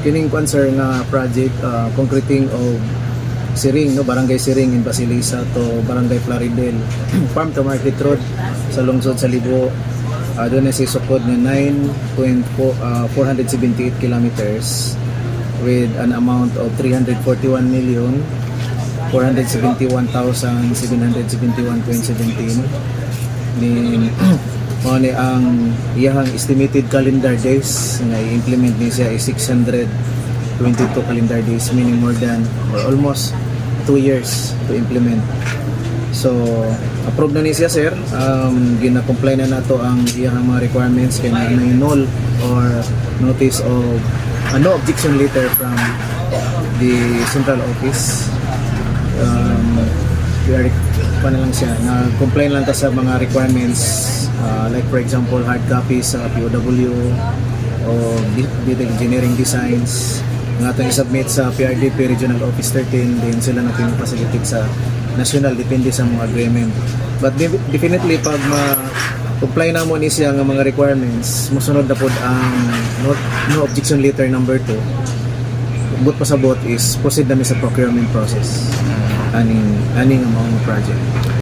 Kining concern nga project concreting of Siring, no, Barangay Siring in Basilisa to Barangay Plaridel Farm to Market Road sa lungsod sa Libo. Doon na si sukod na 9.478 kilometers with an amount of 341,471,771.17. Ni mo ang iyang estimated calendar days nga i-implement ni siya is 622 calendar days, meaning more than or almost 2 years to implement. So approve na ni siya, sir. Gina-comply na nato ang iyang mga requirements kay may null or notice of no objection letter from the central office. We are pa na lang siya na comply lang ta sa mga requirements, like for example hard copies sa POW o detailed engineering designs nga itong i-submit sa PRDP Regional Office 13, din sila na pinapasilitate sa national, depende sa mga agreement. But definitely pag ma-comply na mo ni siya ng mga requirements, musunod na po ang no objection letter number 2. But pasabot is proceed namin sa procurement process aning ang mga project.